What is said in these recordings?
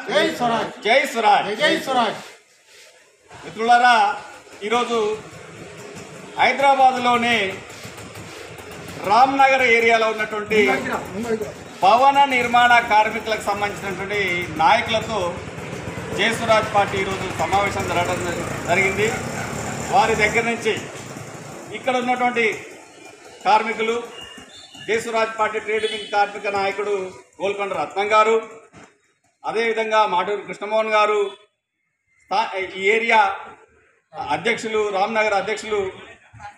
జై స్వరాజ్, జై స్వరాజ్, జై స్వరాజ్. మిత్రులారా, ఈరోజు హైదరాబాద్లోని రామ్నగర్ ఏరియాలో ఉన్నటువంటి భవన నిర్మాణ కార్మికులకు సంబంధించినటువంటి నాయకులతో జై స్వరాజ్ పార్టీ ఈరోజు సమావేశం జరగడం జరిగింది. వారి దగ్గర నుంచి ఇక్కడ ఉన్నటువంటి కార్మికులు, జై స్వరాజ్ పార్టీ ట్రేడ్ యూనియన్ కార్మిక నాయకుడు గోల్కొండ రత్నం గారు, అదేవిధంగా మాటూరు కృష్ణమోహన్ గారు, ఈ ఏరియా అధ్యక్షులు రామ్నగర్ అధ్యక్షులు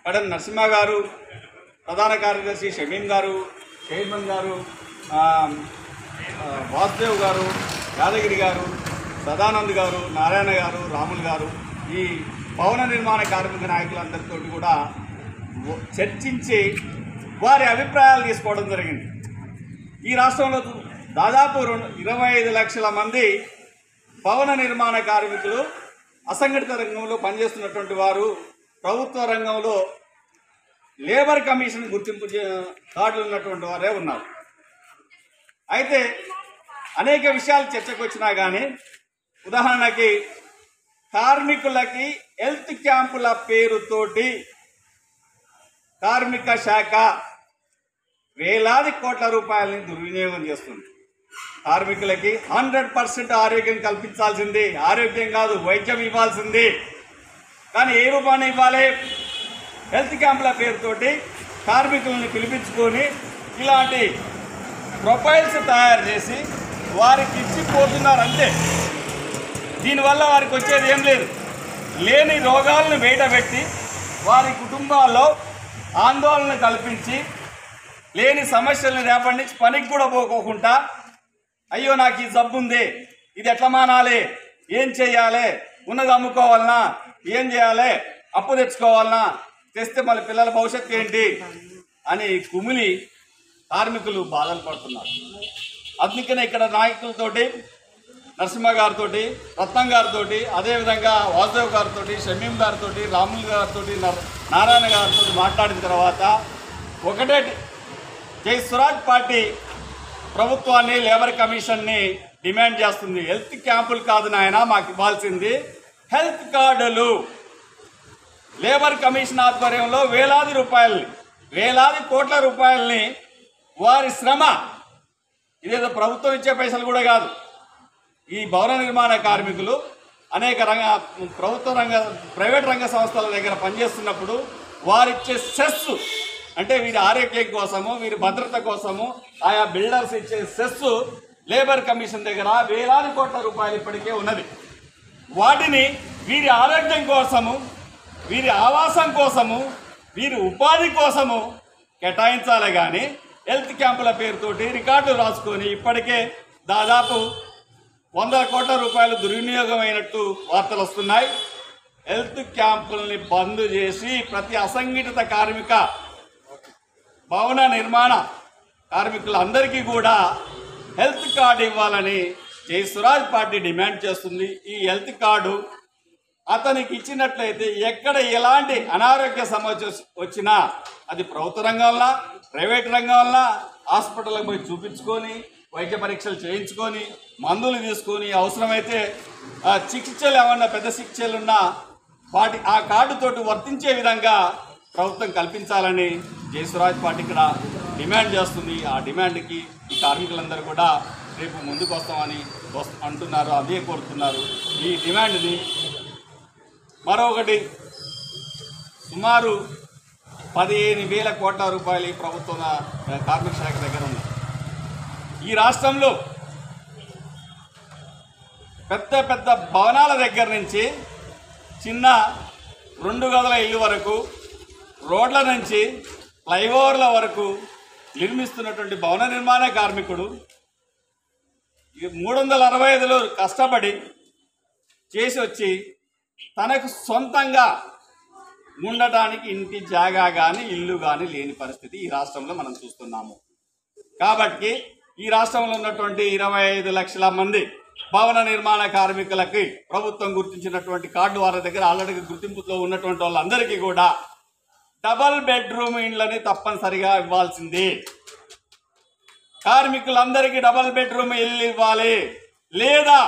కడన్ నరసింహ గారు, ప్రధాన కార్యదర్శి షమీం గారు, చైర్మన్ గారు వాసుదేవ్ గారు, యాదగిరి గారు, సదానంద్ గారు, నారాయణ గారు, రాములు గారు, ఈ భవన నిర్మాణ కార్మిక నాయకులందరితో కూడా చర్చించి వారి అభిప్రాయాలు తీసుకోవడం జరిగింది. ఈ రాష్ట్రంలో దాదాపు 25 లక్షల మంది భవన నిర్మాణ కార్మికులు అసంఘటిత రంగంలో పనిచేస్తున్నటువంటి వారు ప్రభుత్వ రంగంలో లేబర్ కమిషన్ గుర్తింపు కార్డులు ఉన్నటువంటి వారే ఉన్నారు. అయితే అనేక విషయాలు చర్చకు వచ్చినా కానీ, ఉదాహరణకి కార్మికులకి హెల్త్ క్యాంపుల పేరుతోటి కార్మిక శాఖ వేలాది కోట్ల రూపాయలని దుర్వినియోగం చేస్తుంది. కార్మికులకి 100% ఆరోగ్యం కల్పించాల్సింది, ఆరోగ్యం కాదు వైద్యం ఇవ్వాల్సింది. కానీ ఏ రూపాన్ని ఇవ్వాలి? హెల్త్ క్యాంపుల పేరుతోటి కార్మికులను పిలిపించుకొని ఇలాంటి ప్రొఫైల్స్ తయారు చేసి వారికి ఇచ్చిపోతున్నారు అంతే. దీనివల్ల వారికి వచ్చేది ఏం లేదు. లేని రోగాలను బయటపెట్టి వారి కుటుంబాల్లో ఆందోళన కల్పించి లేని సమస్యలను రేపటి నుంచి పనికి కూడా పోకోకుండా, అయ్యో నాకు ఈ జబ్బు ఉంది, ఇది ఎట్లా మానాలి, ఏం చేయాలి, ఉన్నది అమ్ముకోవాలనా, ఏం చేయాలి, అప్పు తెచ్చుకోవాలనా, తెస్తే మళ్ళీ పిల్లల భవిష్యత్తు ఏంటి అని కుమిలి కార్మికులు బాధలు పడుతున్నారు. అందుకనే ఇక్కడ నాయకులతోటి నరసింహ గారితో, రత్నం గారితో, అదేవిధంగా వాసుదేవ్ గారితో, షమీం గారితో, రాములు గారితో, నారాయణ గారితో మాట్లాడిన తర్వాత ఒకటే, జై స్వరాజ్ పార్టీ ప్రభుత్వాన్ని, లేబర్ కమిషన్ని డిమాండ్ చేస్తుంది. హెల్త్ క్యాంపులు కాదు నాయన మాకు ఇవ్వాల్సింది హెల్త్ కార్డులు. లేబర్ కమిషన్ ఆధ్వర్యంలో వేలాది కోట్ల రూపాయలని వారి శ్రమ, ఇదేదో ప్రభుత్వం ఇచ్చే పైసలు కూడా కాదు. ఈ భవన నిర్మాణ కార్మికులు అనేక ప్రైవేట్ రంగ సంస్థల దగ్గర పనిచేస్తున్నప్పుడు వారిచ్చే సెస్, అంటే వీరి ఆరోగ్యం కోసము, వీరి భద్రత కోసము ఆయా బిల్డర్స్ ఇచ్చే సెస్ లేబర్ కమిషన్ దగ్గర వేలాది కోట్ల రూపాయలు ఇప్పటికే ఉన్నది. వాటిని వీరి ఆరోగ్యం కోసము, వీరి ఆవాసం కోసము, వీరి ఉపాధి కోసము కేటాయించాలి. కానీ హెల్త్ క్యాంపుల పేరుతోటి రికార్డులు రాసుకొని ఇప్పటికే దాదాపు 100 కోట్ల రూపాయలు దుర్వినియోగం అయినట్టు వార్తలు వస్తున్నాయి. హెల్త్ క్యాంపుల్ని బంద్ చేసి ప్రతి అసంఘటిత కార్మిక భవన నిర్మాణ కార్మికులందరికీ కూడా హెల్త్ కార్డు ఇవ్వాలని జై స్వరాజ్ పార్టీ డిమాండ్ చేస్తుంది. ఈ హెల్త్ కార్డు అతనికి ఇచ్చినట్లయితే ఎక్కడ ఎలాంటి అనారోగ్య సమస్య వచ్చినా అది ప్రభుత్వ రంగంలో, ప్రైవేట్ రంగంలో హాస్పిటల్కి పోయి చూపించుకొని వైద్య పరీక్షలు చేయించుకొని మందులు తీసుకొని అవసరమైతే చికిత్సలు ఏమన్నా పెద్ద చికిత్సలున్నా ఆ కార్డుతోటి వర్తించే విధంగా ప్రభుత్వం కల్పించాలని జై స్వరాజ్ పార్టీ ఇక్కడ డిమాండ్ చేస్తుంది. ఆ డిమాండ్కి ఈ కార్మికులందరూ కూడా రేపు ముందుకు వస్తామని అంటున్నారు, అదే కోరుతున్నారు. ఈ డిమాండ్ని మరొకటి సుమారు 15,000 కోట్ల రూపాయలు ఈ ప్రభుత్వ కార్మిక శాఖ దగ్గర ఉంది. ఈ రాష్ట్రంలో పెద్ద పెద్ద భవనాల దగ్గర నుంచి చిన్న 2 గదుల ఇల్లు వరకు, రోడ్ల నుంచి ఫ్లైఓవర్ల వరకు నిర్మిస్తున్నటువంటి భవన నిర్మాణ కార్మికుడు 365 కష్టపడి చేసి వచ్చి తనకు సొంతంగా ఉండటానికి ఇంటి జాగా కానీ ఇల్లు కానీ లేని పరిస్థితి ఈ రాష్ట్రంలో మనం చూస్తున్నాము. కాబట్టి ఈ రాష్ట్రంలో ఉన్నటువంటి 25 లక్షల మంది భవన నిర్మాణ కార్మికులకి ప్రభుత్వం గుర్తించినటువంటి కార్డు వారి దగ్గర ఆల్రెడీ గుర్తింపులో ఉన్నటువంటి వాళ్ళందరికీ కూడా డబల్ బెడ్రూమ్ ఇండ్లని తప్పనిసరిగా ఇవ్వాల్సింది. కార్మికులందరికీ డబల్ బెడ్రూమ్ ఇల్లు ఇవ్వాలి. లేదా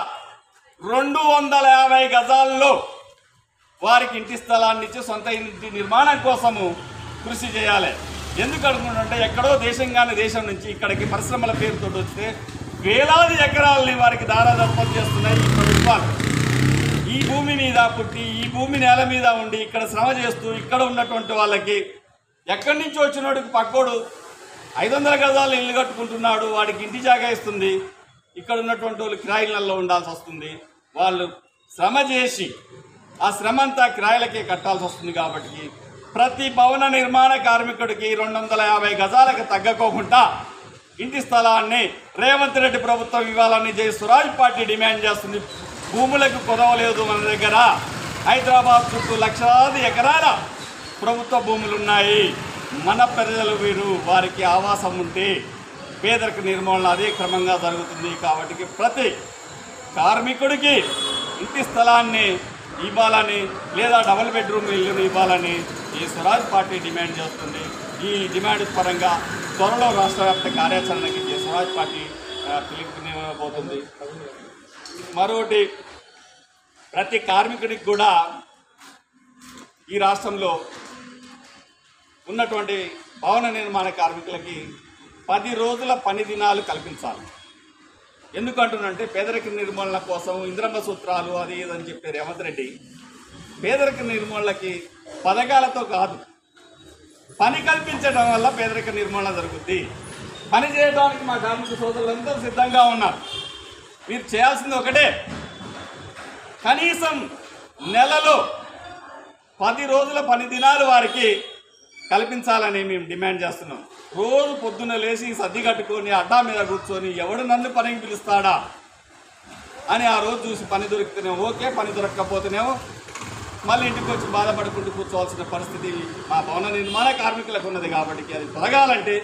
250 గజాల్లో వారికి ఇంటి స్థలాన్ని ఇచ్చి సొంత ఇంటి నిర్మాణం కోసము కృషి చేయాలి. ఎందుకు అనుకుంటుంటే ఎక్కడో దేశం నుంచి ఇక్కడికి పరిశ్రమల పేరుతో వస్తే వేలాది ఎకరాలని వారికి దారాదత్తం చేస్తున్నాయి ఈ ప్రభుత్వాలు. ఈ భూమి మీద పుట్టి ఈ భూమి నేల మీద ఉండి ఇక్కడ శ్రమ చేస్తూ ఇక్కడ ఉన్నటువంటి వాళ్ళకి ఎక్కడి నుంచి వచ్చినోడికి పక్కోడు 500 గజాలు ఇల్లు కట్టుకుంటున్నాడు, వాడికి ఇంటి జాగా ఇస్తుంది. ఇక్కడ ఉన్నటువంటి వాళ్ళు కిరాయిలలో ఉండాల్సి వస్తుంది. వాళ్ళు శ్రమ చేసి ఆ శ్రమ అంతా కిరాయిలకే కట్టాల్సి వస్తుంది. కాబట్టి ప్రతి భవన నిర్మాణ కార్మికుడికి 250 గజాలకు తగ్గకోకుండా ఇంటి స్థలాన్ని రేవంత్ రెడ్డి ప్రభుత్వం ఇవ్వాలని జై స్వరాజ్ పార్టీ డిమాండ్ చేస్తుంది. భూములకు కుదవలేదు మన దగ్గర. హైదరాబాద్ చుట్టూ లక్షలాది ఎకరాల ప్రభుత్వ భూములు ఉన్నాయి. మన ప్రజలు వీరు, వారికి ఆవాసం ఉంటే పేదరిక నిర్మూలన అదే క్రమంగా జరుగుతుంది. కాబట్టి ప్రతి కార్మికుడికి ఇంటి స్థలాన్ని ఇవ్వాలని లేదా డబుల్ బెడ్రూమ్ ఇల్లుని ఇవ్వాలని ఈ స్వరాజ్ పార్టీ డిమాండ్ చేస్తుంది. ఈ డిమాండ్ పరంగా త్వరలో రాష్ట్ర వ్యాప్త కార్యాచరణకి ఈ స్వరాజ్ పార్టీ పిలుపునివ్వబోతుంది. మరొకటి, ప్రతి కార్మికుడికి కూడా ఈ రాష్ట్రంలో ఉన్నటువంటి భవన నిర్మాణ కార్మికులకి 10 రోజుల పని దినాలు కల్పించాలి. ఎందుకంటున్నంటే పేదరిక నిర్మూలన కోసం ఇంద్రమ్మ సూత్రాలు అది ఇదని చెప్పే రేవంత్ రెడ్డి పేదరిక నిర్మూలనకి పథకాలతో కాదు, పని కల్పించడం వల్ల పేదరిక నిర్మూలన జరుగుద్ది. పని చేయడానికి మా కార్మిక సోదరులందరూ సిద్ధంగా ఉన్నారు. మీరు చేయాల్సింది ఒకటే, కనీసం నెలలో 10 రోజుల పని దినాలు వారికి కల్పించాలని మేము డిమాండ్ చేస్తున్నాం. రోజు పొద్దున్న లేచి సర్ది కట్టుకొని అడ్డా మీద కూర్చొని ఎవడు నన్ను పనికి పిలుస్తాడా అని ఆ రోజు చూసి పని దొరికితేనేమో ఓకే, పని దొరకకపోతేనేమో మళ్ళీ ఇంటికి వచ్చి బాధపడుకుంటూ కూర్చోవాల్సిన పరిస్థితి మా భవన నిర్మాణ కార్మికులకు ఉన్నది. కాబట్టి అది తొలగాలంటే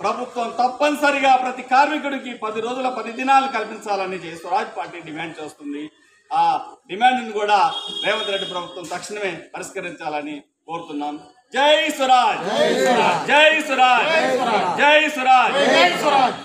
ప్రభుత్వం తప్పనిసరిగా ప్రతి కార్మికుడికి 10 రోజుల పని దినాలు కల్పించాలని జై స్వరాజ్ పార్టీ డిమాండ్ చేస్తుంది. ఆ డిమాండ్ని కూడా రేవంత్ రెడ్డి ప్రభుత్వం తక్షణమే పరిష్కరించాలని కోరుతున్నాం. జై స్వరాజ్, జై స్వరాజ్, జై స్వరాజ్, జై స్వరాజ్.